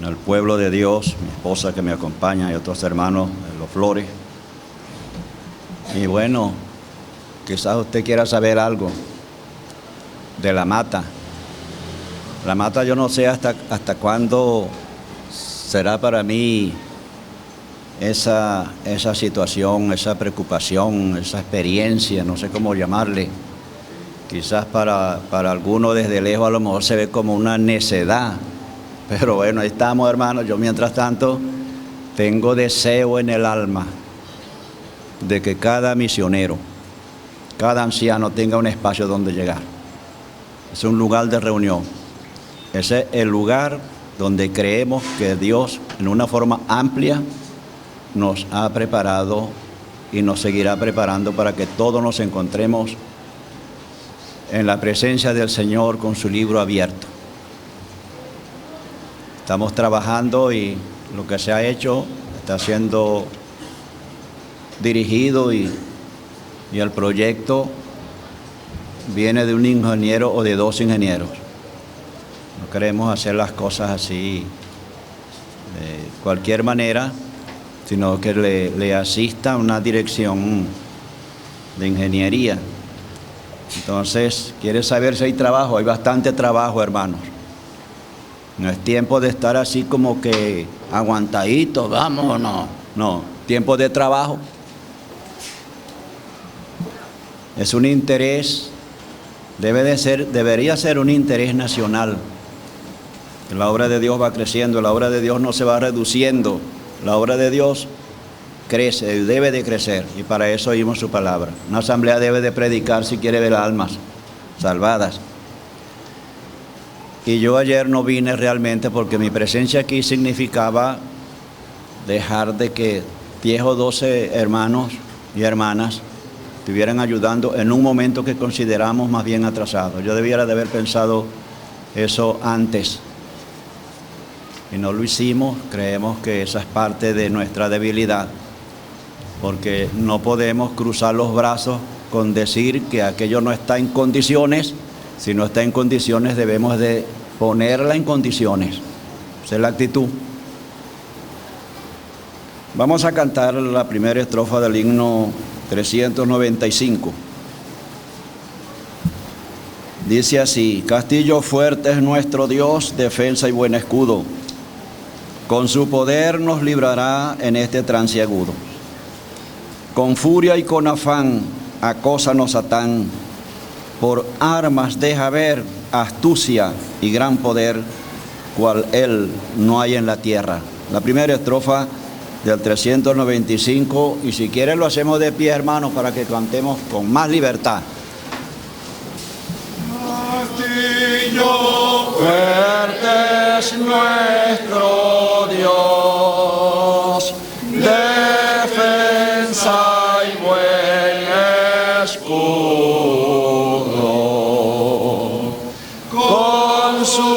el pueblo de Dios, mi esposa que me acompaña y otros hermanos de Los Flores. Y bueno, quizás usted quiera saber algo de la mata. La mata yo no sé hasta cuándo será para mí esa situación, esa preocupación, esa experiencia, no sé cómo llamarle. Quizás para algunos desde lejos a lo mejor se ve como una necedad. Pero bueno, ahí estamos, hermanos. Yo mientras tanto tengo deseo en el alma de que cada misionero, cada anciano tenga un espacio donde llegar. Es un lugar de reunión. Ese es el lugar donde creemos que Dios, en una forma amplia, nos ha preparado y nos seguirá preparando para que todos nos encontremos en la presencia del Señor con su libro abierto. Estamos trabajando y lo que se ha hecho está siendo dirigido y el proyecto viene de un ingeniero o de dos ingenieros. No queremos hacer las cosas así de cualquier manera, sino que le asista una dirección de ingeniería. Entonces, ¿quiere saber si hay trabajo? Hay bastante trabajo, hermanos. No es tiempo de estar así como que aguantadito, vamos o no. No, tiempo de trabajo. Es un interés, debería ser un interés nacional. La obra de Dios va creciendo, la obra de Dios no se va reduciendo. La obra de Dios crece, debe de crecer, y para eso oímos su palabra. Una asamblea debe de predicar si quiere ver almas salvadas. Y yo ayer no vine realmente porque mi presencia aquí significaba dejar de que 10 o 12 hermanos y hermanas estuvieran ayudando en un momento que consideramos más bien atrasado. Yo debiera de haber pensado eso antes. Y no lo hicimos. Creemos que esa es parte de nuestra debilidad, porque no podemos cruzar los brazos con decir que aquello no está en condiciones. Si no está en condiciones, debemos de ponerla en condiciones. Esa es la actitud. Vamos a cantar la primera estrofa del himno 395. Dice así: Castillo fuerte es nuestro Dios, defensa y buen escudo. Con su poder nos librará en este trance agudo. Con furia y con afán acósanos Satán, por armas deja ver astucia y gran poder, cual él no hay en la tierra. La primera estrofa del 395, y si quieren lo hacemos de pie, hermanos, para que cantemos con más libertad. Castillo fuerte es nuestro Dios, defensa y buen escudo. Con su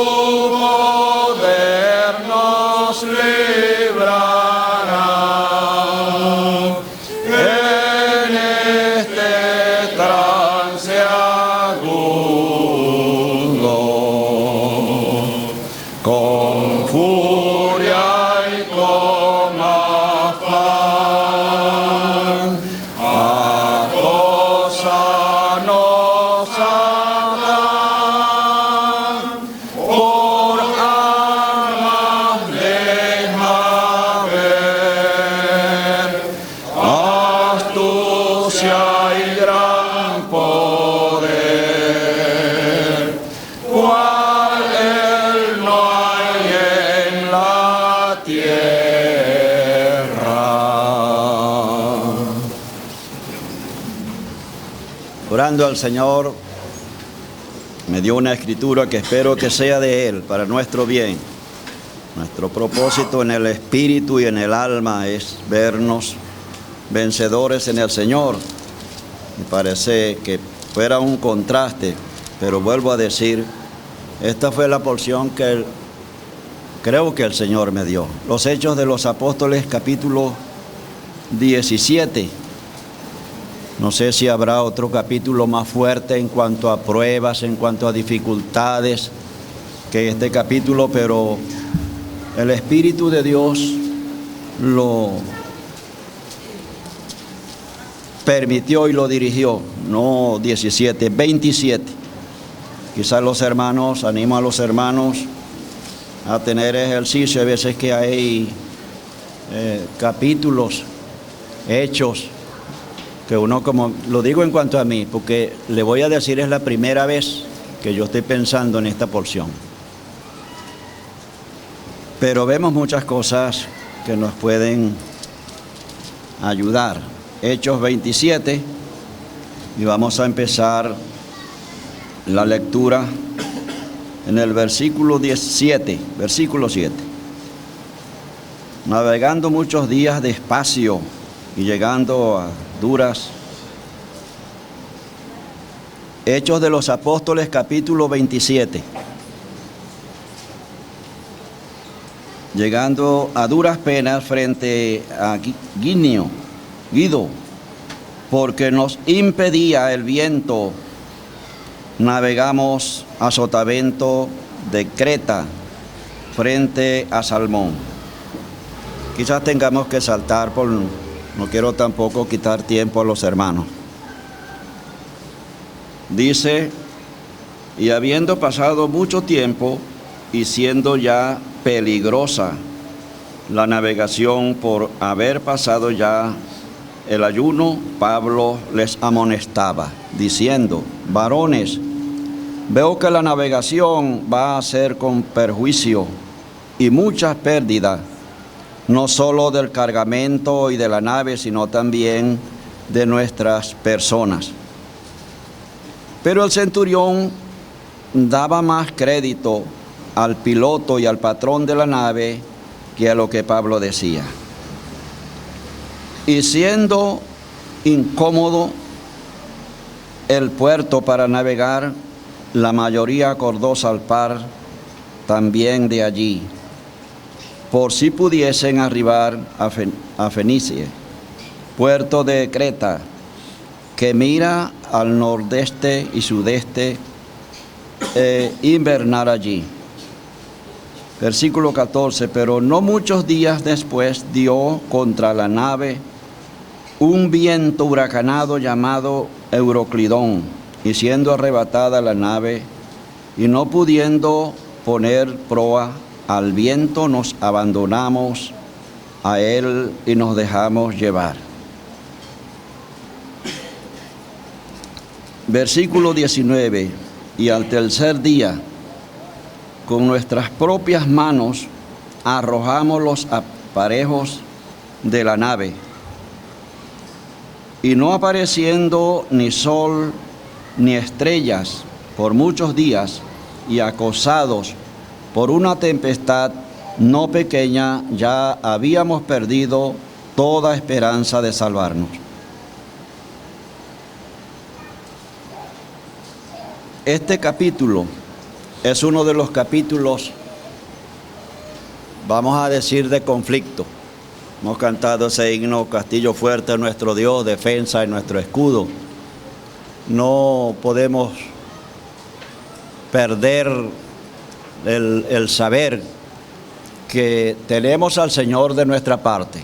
poder nos librará en este trance agudo. Con furia y con afán acósanos Satán, por armas deja ver astucia y gran poder, cual él no hay en la tierra. Orando al Señor, me dio una escritura que espero que sea de Él para nuestro bien. Nuestro propósito en el espíritu y en el alma es vernos vencedores en el Señor. Me parece que fuera un contraste, pero vuelvo a decir, esta fue la porción que creo que el Señor me dio. Los Hechos de los Apóstoles, capítulo 17. No sé si habrá otro capítulo más fuerte en cuanto a pruebas, en cuanto a dificultades que este capítulo, pero El Espíritu de Dios lo permitió y lo dirigió, no 17, 27. Quizás los hermanos, animo a los hermanos a tener ejercicio. Hay veces que hay capítulos, hechos, que uno, como lo digo en cuanto a mí, porque le voy a decir, es la primera vez que yo estoy pensando en esta porción. Pero vemos muchas cosas que nos pueden ayudar. Hechos 27, y vamos a empezar la lectura en el versículo 17, versículo 7. Navegando muchos días despacio y llegando a duras. Hechos de los Apóstoles, capítulo 27. Llegando a duras penas frente a Guido, porque nos impedía el viento, navegamos a sotavento de Creta frente a Salmón. Quizás tengamos que saltar no quiero tampoco quitar tiempo a los hermanos. Dice, y habiendo pasado mucho tiempo y siendo ya peligrosa la navegación por haber pasado ya el ayuno, Pablo les amonestaba, diciendo, varones, veo que la navegación va a ser con perjuicio y mucha pérdida, no solo del cargamento y de la nave, sino también de nuestras personas. Pero el centurión daba más crédito al piloto y al patrón de la nave que a lo que Pablo decía. Y siendo incómodo el puerto para navegar, la mayoría acordó zarpar también de allí, por si pudiesen arribar a Fenicia, puerto de Creta, que mira al nordeste y sudeste, invernar allí. Versículo 14, pero no muchos días después dio contra la nave un viento huracanado llamado Euroclidón, y siendo arrebatada la nave, y no pudiendo poner proa al viento, nos abandonamos a él y nos dejamos llevar. Versículo 19, y al tercer día, con nuestras propias manos, arrojamos los aparejos de la nave, y no apareciendo ni sol ni estrellas por muchos días, y acosados por una tempestad no pequeña, ya habíamos perdido toda esperanza de salvarnos. Este capítulo es uno de los capítulos, vamos a decir, de conflicto. Hemos cantado ese himno, Castillo fuerte, nuestro Dios, defensa y nuestro escudo. No podemos perder el saber que tenemos al Señor de nuestra parte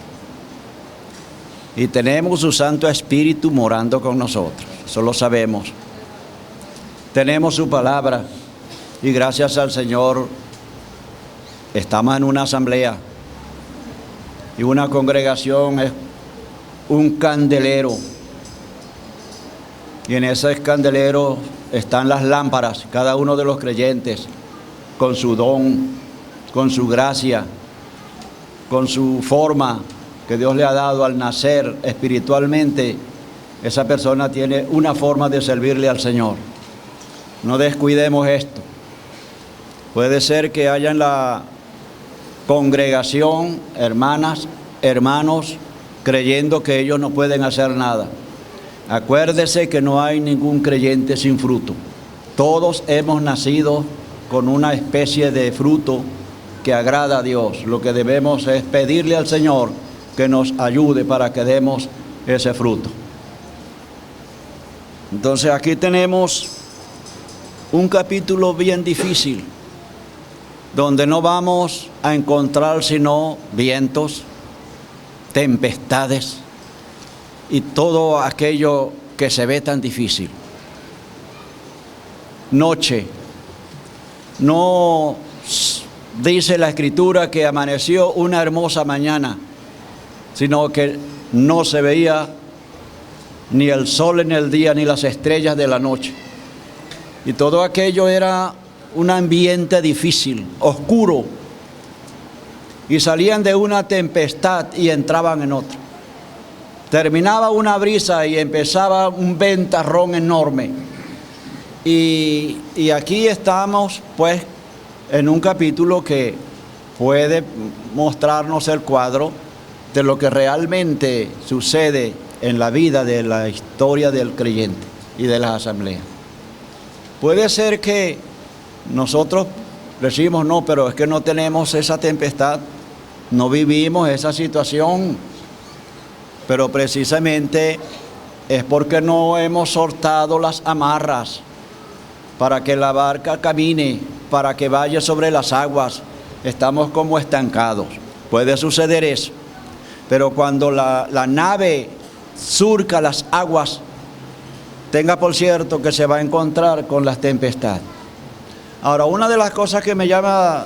y tenemos su Santo Espíritu morando con nosotros. Eso lo sabemos. Tenemos su palabra y gracias al Señor estamos en una asamblea. Y una congregación es un candelero. Y en ese candelero están las lámparas, cada uno de los creyentes, con su don, con su gracia, con su forma que Dios le ha dado al nacer espiritualmente. Esa persona tiene una forma de servirle al Señor. No descuidemos esto. Puede ser que haya en la congregación, hermanas, hermanos, creyendo que ellos no pueden hacer nada. Acuérdese que no hay ningún creyente sin fruto. Todos hemos nacido con una especie de fruto que agrada a Dios. Lo que debemos es pedirle al Señor que nos ayude para que demos ese fruto. Entonces aquí tenemos un capítulo bien difícil. donde no vamos a encontrar sino vientos, tempestades y todo aquello que se ve tan difícil. Noche. No dice la Escritura que amaneció una hermosa mañana, sino que no se veía ni el sol en el día, ni las estrellas de la noche. Y todo aquello era un ambiente difícil, oscuro. Y salían de una tempestad y entraban en otra. Terminaba una brisa y empezaba un ventarrón enorme. Y aquí estamos, pues, en un capítulo que puede mostrarnos el cuadro de lo que realmente sucede en la vida de la historia del creyente y de las asambleas. Puede ser que nosotros decimos, no, pero es que no tenemos esa tempestad, no vivimos esa situación, pero precisamente es porque no hemos soltado las amarras para que la barca camine, para que vaya sobre las aguas. Estamos como estancados. Puede suceder eso, pero cuando la nave surca las aguas, tenga por cierto que se va a encontrar con las tempestades. Ahora, una de las cosas que me llama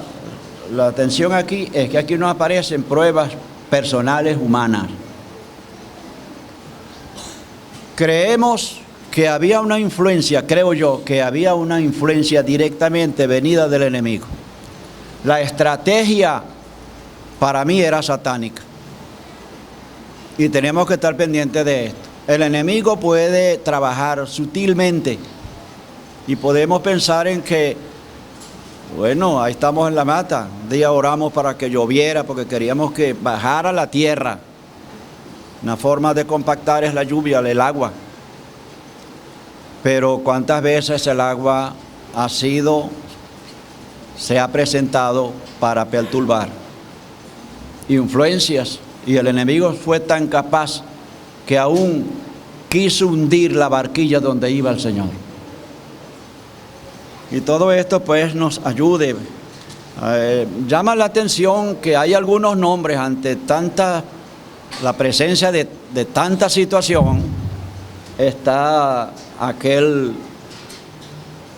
la atención aquí es que aquí no aparecen pruebas personales humanas. Creemos que había una influencia, creo yo, que había una influencia directamente venida del enemigo. La estrategia para mí era satánica. Y tenemos que estar pendientes de esto. El enemigo puede trabajar sutilmente y podemos pensar en que, bueno, ahí estamos en la mata. Un día oramos para que lloviera porque queríamos que bajara la tierra. Una forma de compactar es la lluvia, el agua. Pero ¿cuántas veces el agua se ha presentado para perturbar? Influencias. Y el enemigo fue tan capaz que aún quiso hundir la barquilla donde iba el Señor. Y todo esto pues nos ayude. Llama la atención que hay algunos nombres ante la presencia de tanta situación. Está aquel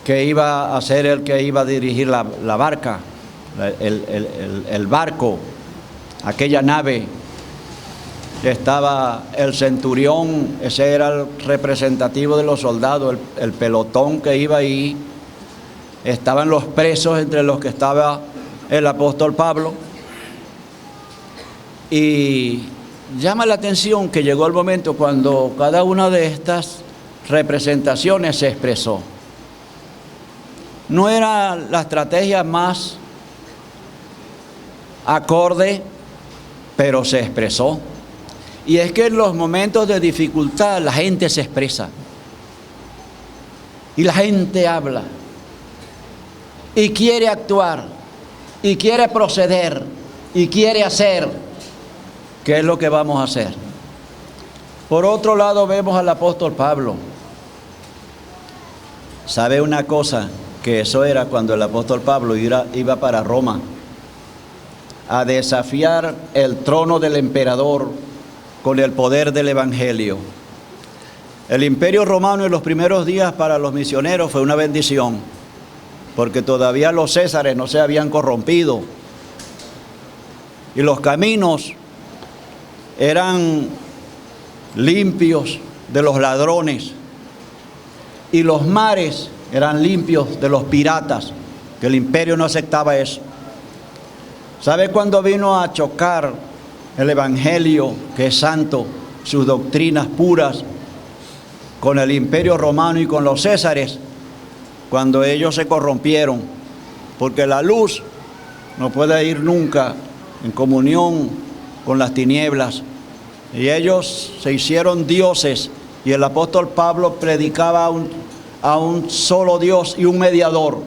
que iba a ser el que iba a dirigir la barca, el barco, aquella nave. Estaba el centurión, ese era el representativo de los soldados, el pelotón que iba ahí. Estaban los presos, entre los que estaba el apóstol Pablo. Y llama la atención que llegó el momento cuando cada una de estas representaciones se expresó. No era la estrategia más acorde, pero se expresó. Y es que en los momentos de dificultad la gente se expresa. Y la gente habla. Y quiere actuar. Y quiere proceder. Y quiere hacer. ¿Qué es lo que vamos a hacer? Por otro lado vemos al apóstol Pablo. ¿Sabe una cosa? Que eso era cuando el apóstol Pablo iba para Roma a desafiar el trono del emperador con el poder del evangelio. El imperio romano en los primeros días para los misioneros fue una bendición, porque todavía los césares no se habían corrompido y los caminos eran limpios de los ladrones y los mares eran limpios de los piratas, que el imperio no aceptaba eso. ¿Sabe cuándo vino a chocar el evangelio, que es santo, sus doctrinas puras, con el imperio romano y con los césares? Cuando ellos se corrompieron, porque la luz no puede ir nunca en comunión con las tinieblas, y ellos se hicieron dioses, y el apóstol Pablo predicaba a un solo Dios y un mediador,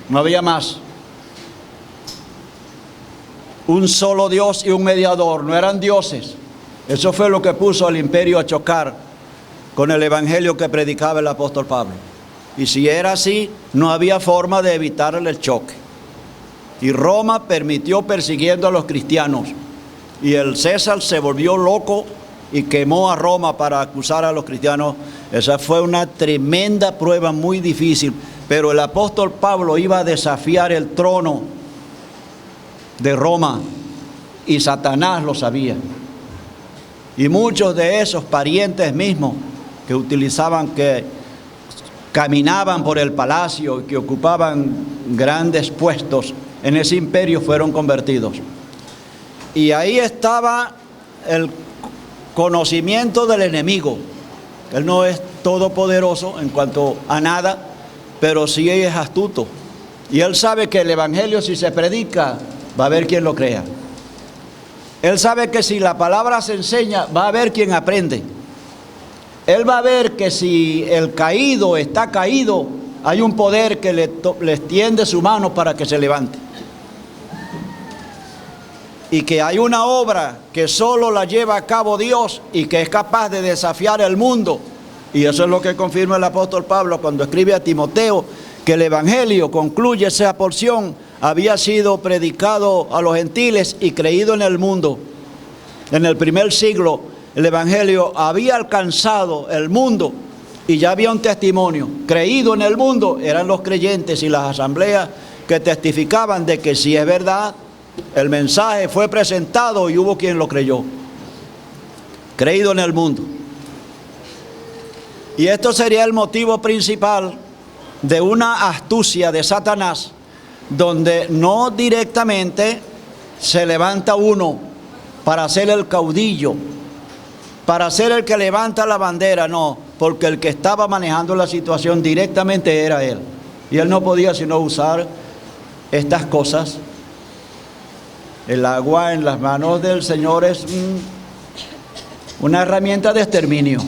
no había más. Un solo Dios y un mediador, no eran dioses. Eso fue lo que puso al imperio a chocar con el evangelio que predicaba el apóstol Pablo. Y si era así, no había forma de evitar el choque. Y Roma permitió persiguiendo a los cristianos. Y el César se volvió loco y quemó a Roma para acusar a los cristianos. Esa fue una tremenda prueba, muy difícil. Pero el apóstol Pablo iba a desafiar el trono de Roma y Satanás lo sabía. Y muchos de esos parientes mismos que caminaban por el palacio y que ocupaban grandes puestos en ese imperio fueron convertidos. Y ahí estaba el conocimiento del enemigo. Él no es todopoderoso en cuanto a nada, pero sí es astuto. Y él sabe que el evangelio, si se predica, va a haber quien lo crea. Él sabe que si la palabra se enseña, va a haber quien aprende. Él va a ver que si el caído está caído, hay un poder que le extiende su mano para que se levante. Y que hay una obra que solo la lleva a cabo Dios y que es capaz de desafiar el mundo. Y eso es lo que confirma el apóstol Pablo cuando escribe a Timoteo, que el evangelio, concluye esa porción, había sido predicado a los gentiles y creído en el mundo. En el primer siglo, el evangelio había alcanzado el mundo y ya había un testimonio. Creído en el mundo eran los creyentes y las asambleas que testificaban de que si es verdad, el mensaje fue presentado y hubo quien lo creyó. Creído en el mundo. Y esto sería el motivo principal de una astucia de Satanás, donde no directamente se levanta uno para ser el caudillo, para ser el que levanta la bandera, no, porque el que estaba manejando la situación directamente era él. Y él no podía sino usar estas cosas. El agua en las manos del Señor es una herramienta de exterminio.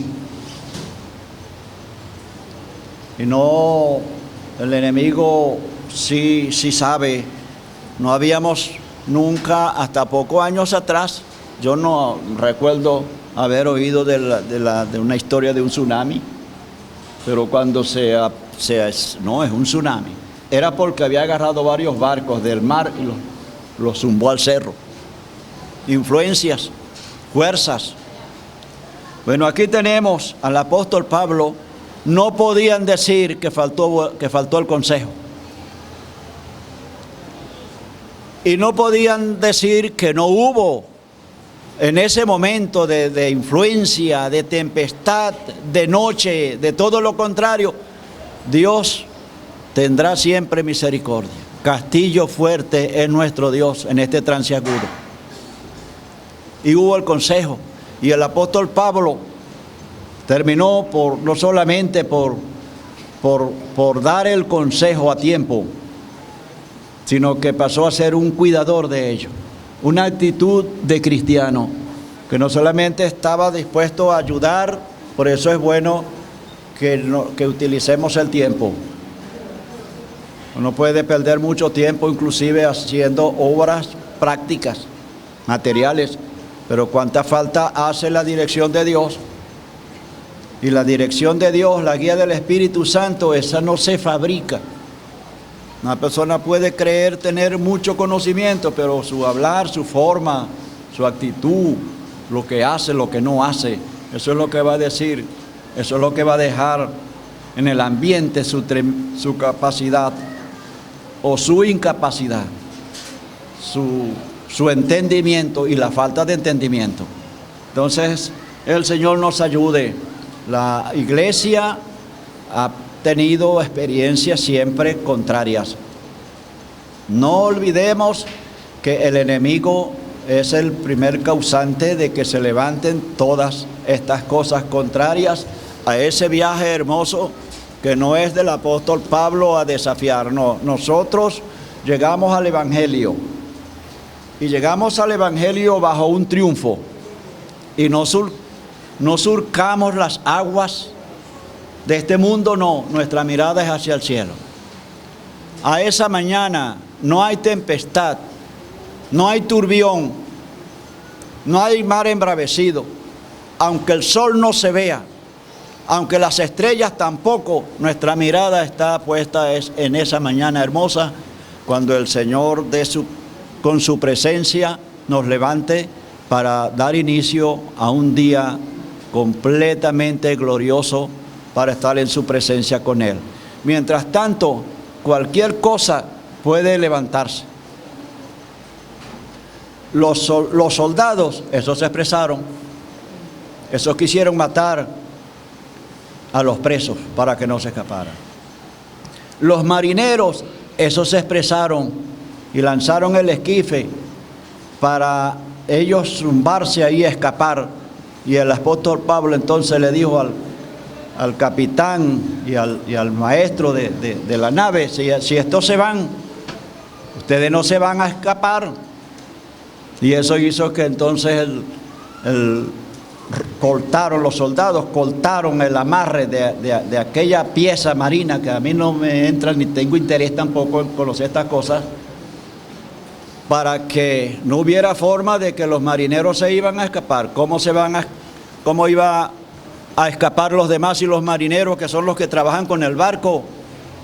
Y no, el enemigo sí sabe. No habíamos nunca, hasta pocos años atrás, yo no recuerdo haber oído de una historia de un tsunami, pero cuando no es un tsunami, era porque había agarrado varios barcos del mar y los zumbó al cerro. Influencias, fuerzas. Bueno, aquí tenemos al apóstol Pablo. No podían decir que faltó el consejo. Y no podían decir que no hubo en ese momento de influencia, de tempestad, de noche, de todo lo contrario. Dios tendrá siempre misericordia. Castillo fuerte es nuestro Dios en este trance agudo. Y hubo el consejo. Y el apóstol Pablo terminó no solamente por dar el consejo a tiempo, sino que pasó a ser un cuidador de ello. Una actitud de cristiano, que no solamente estaba dispuesto a ayudar, por eso es bueno que utilicemos el tiempo. Uno puede perder mucho tiempo, inclusive haciendo obras prácticas, materiales, pero cuánta falta hace la dirección de Dios. Y la dirección de Dios, la guía del Espíritu Santo, esa no se fabrica. Una persona puede creer tener mucho conocimiento, pero su hablar, su forma, su actitud, lo que hace, lo que no hace, eso es lo que va a decir, eso es lo que va a dejar en el ambiente su capacidad o su incapacidad, su entendimiento y la falta de entendimiento. Entonces, el Señor nos ayude. La iglesia ha tenido experiencias siempre contrarias. No olvidemos que el enemigo es el primer causante de que se levanten todas estas cosas contrarias a ese viaje hermoso que no es del apóstol Pablo a desafiar. No, nosotros llegamos al Evangelio y llegamos al Evangelio bajo un triunfo y no surcamos las aguas de este mundo, no, nuestra mirada es hacia el cielo. A esa mañana no hay tempestad, no hay turbión, no hay mar embravecido, aunque el sol no se vea, aunque las estrellas tampoco, nuestra mirada está puesta en esa mañana hermosa, cuando el Señor con su presencia nos levante para dar inicio a un día completamente glorioso para estar en su presencia con Él. Mientras tanto, cualquier cosa puede levantarse. Los soldados, esos se expresaron, esos quisieron matar a los presos para que no se escaparan. Los marineros, esos se expresaron y lanzaron el esquife para ellos zumbarse ahí y escapar. Y el apóstol Pablo entonces le dijo al capitán y al maestro de la nave, si estos se van, ustedes no se van a escapar. Y eso hizo que entonces los soldados cortaron el amarre de aquella pieza marina, que a mí no me entra ni tengo interés tampoco en conocer estas cosas, para que no hubiera forma de que los marineros se iban a escapar. ¿Cómo iba a escapar los demás y los marineros, que son los que trabajan con el barco,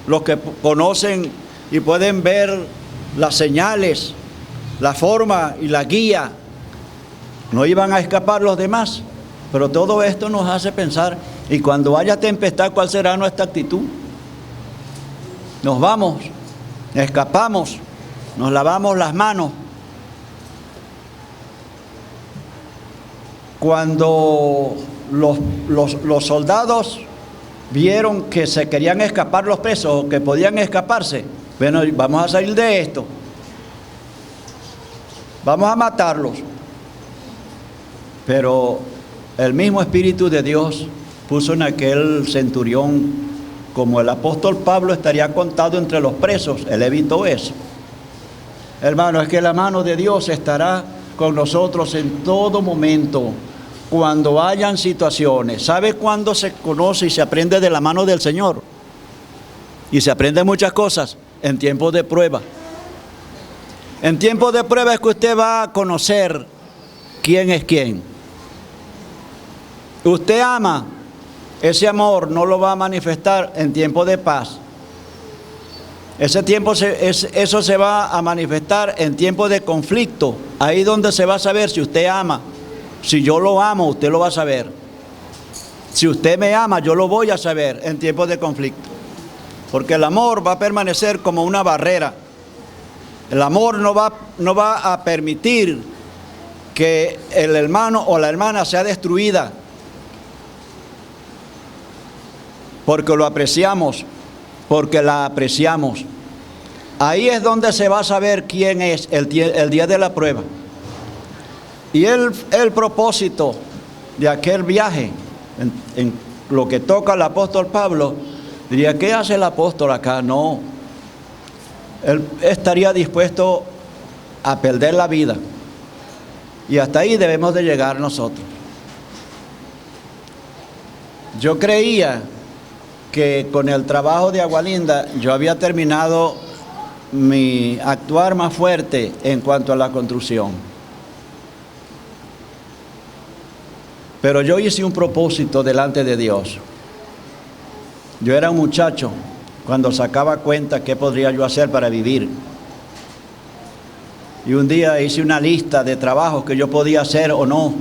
los que conocen y pueden ver las señales, la forma y la guía? No iban a escapar los demás. Pero todo esto nos hace pensar, y cuando haya tempestad, ¿cuál será nuestra actitud? Nos vamos, escapamos, nos lavamos las manos. Cuando los soldados vieron que se querían escapar los presos, o que podían escaparse, bueno, vamos a salir de esto, vamos a matarlos. Pero el mismo Espíritu de Dios puso en aquel centurión, como el apóstol Pablo estaría contado entre los presos, él evitó eso. Hermano, es que la mano de Dios estará con nosotros en todo momento, cuando hayan situaciones. ¿Sabe cuándo se conoce y se aprende de la mano del Señor? Y se aprende muchas cosas en tiempos de prueba. En tiempos de prueba es que usted va a conocer quién es quién. Usted ama, ese amor no lo va a manifestar en tiempo de paz. Eso se va a manifestar en tiempo de conflicto. Ahí donde se va a saber si usted ama. Si yo lo amo, usted lo va a saber. Si usted me ama, yo lo voy a saber en tiempos de conflicto. Porque el amor va a permanecer como una barrera. El amor no va a permitir que el hermano o la hermana sea destruida, porque lo apreciamos, porque la apreciamos. Ahí es donde se va a saber quién es el día de la prueba. Y el propósito de aquel viaje, en lo que toca al apóstol Pablo, diría, ¿qué hace el apóstol acá? No, él estaría dispuesto a perder la vida. Y hasta ahí debemos de llegar nosotros. Yo creía que con el trabajo de Agualinda yo había terminado mi actuar más fuerte en cuanto a la construcción. Pero yo hice un propósito delante de Dios. Yo era un muchacho cuando sacaba cuenta qué podría yo hacer para vivir. Y un día hice una lista de trabajos que yo podía hacer o no.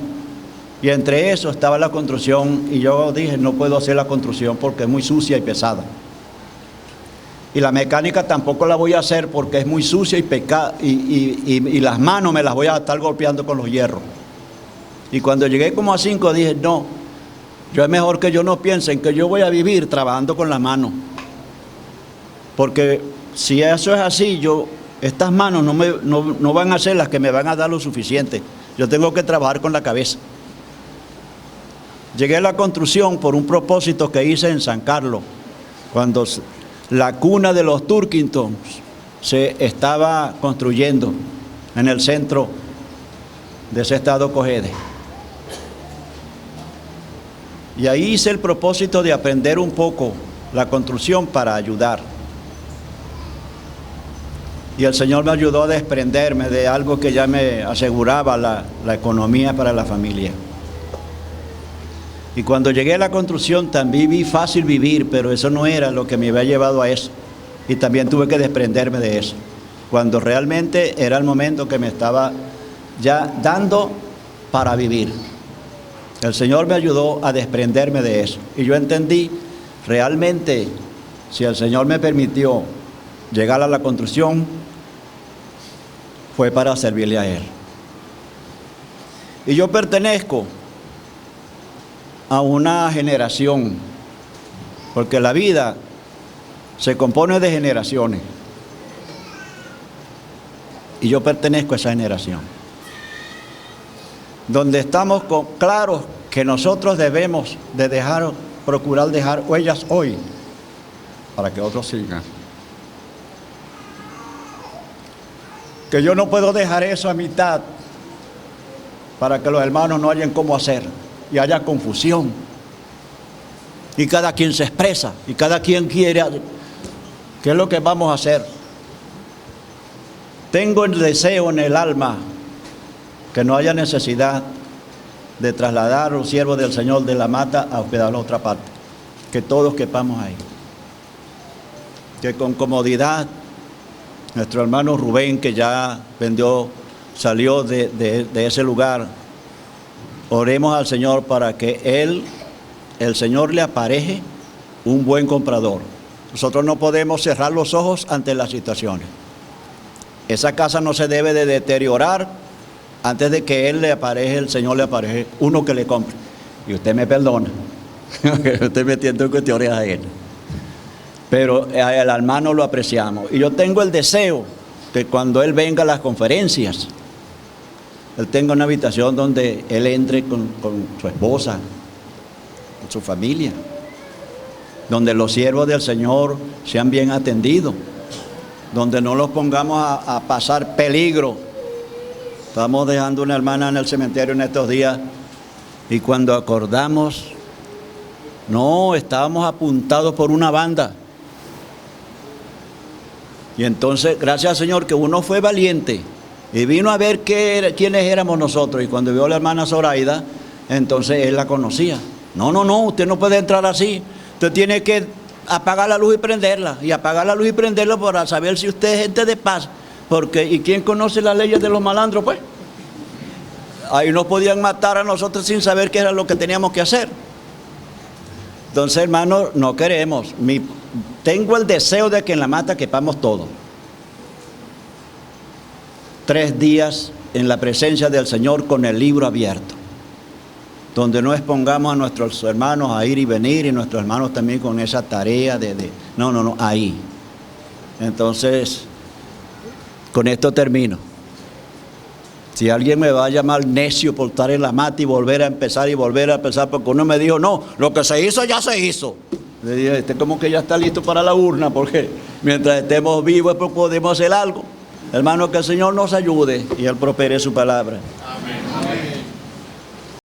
Y entre eso estaba la construcción. Y yo dije, no puedo hacer la construcción porque es muy sucia y pesada. Y la mecánica tampoco la voy a hacer porque es muy sucia y las manos me las voy a estar golpeando con los hierros. Y cuando llegué como a 5 dije, no, yo es mejor que yo no piense en que yo voy a vivir trabajando con las manos. Porque si eso es así, estas manos no van a ser las que me van a dar lo suficiente. Yo tengo que trabajar con la cabeza. Llegué a la construcción por un propósito que hice en San Carlos, cuando la cuna de los Turkington se estaba construyendo en el centro de ese estado Cogede. Y ahí hice el propósito de aprender un poco la construcción para ayudar. Y el Señor me ayudó a desprenderme de algo que ya me aseguraba la economía para la familia. Y cuando llegué a la construcción también vi fácil vivir, pero eso no era lo que me había llevado a eso. Y también tuve que desprenderme de eso. cuando realmente era el momento que me estaba ya dando para vivir. El Señor me ayudó a desprenderme de eso. Y yo entendí realmente, si el Señor me permitió llegar a la construcción, fue para servirle a Él. Y yo pertenezco a una generación, porque la vida se compone de generaciones. Y yo pertenezco a esa generación, donde estamos claros que nosotros debemos de procurar dejar huellas hoy, para que otros sigan. Que yo no puedo dejar eso a mitad, para que los hermanos no hayan cómo hacer, y haya confusión. Y cada quien se expresa, y cada quien quiere. ¿Qué es lo que vamos a hacer? Tengo el deseo en el alma que no haya necesidad de trasladar a los siervos del Señor de la Mata a hospedar a otra parte. Que todos quepamos ahí. Que con comodidad, nuestro hermano Rubén, que ya salió de ese lugar, oremos al Señor para que el Señor le apareje un buen comprador. Nosotros no podemos cerrar los ojos ante las situaciones. Esa casa no se debe de deteriorar antes de que el Señor le apareje uno que le compre. Y usted me perdona, que estoy metiendo en cuestiones a él. Pero al hermano lo apreciamos. Y yo tengo el deseo que cuando él venga a las conferencias, él tenga una habitación donde él entre con su esposa, con su familia, donde los siervos del Señor sean bien atendidos, donde no los pongamos a pasar peligro. Estamos dejando una hermana en el cementerio en estos días y cuando acordamos, no, estábamos apuntados por una banda. Y entonces, gracias al Señor que uno fue valiente y vino a ver quiénes éramos nosotros. Y cuando vio a la hermana Zoraida, entonces él la conocía. No, usted no puede entrar así. Usted tiene que apagar la luz y prenderla. Y apagar la luz y prenderla para saber si usted es gente de paz. ¿Y quién conoce las leyes de los malandros, pues? Ahí nos podían matar a nosotros sin saber qué era lo que teníamos que hacer. Entonces, hermanos, no queremos. Tengo el deseo de que en la Mata quepamos todos. 3 días en la presencia del Señor con el libro abierto, donde no expongamos a nuestros hermanos a ir y venir, y nuestros hermanos también con esa tarea no, ahí. Entonces, con esto termino. Si alguien me va a llamar necio por estar en la Mata y volver a empezar, porque uno me dijo, no, lo que se hizo ya se hizo. Le dije, como que ya está listo para la urna, porque mientras estemos vivos podemos hacer algo. Hermano, que el Señor nos ayude y Él prospere su palabra. Amén.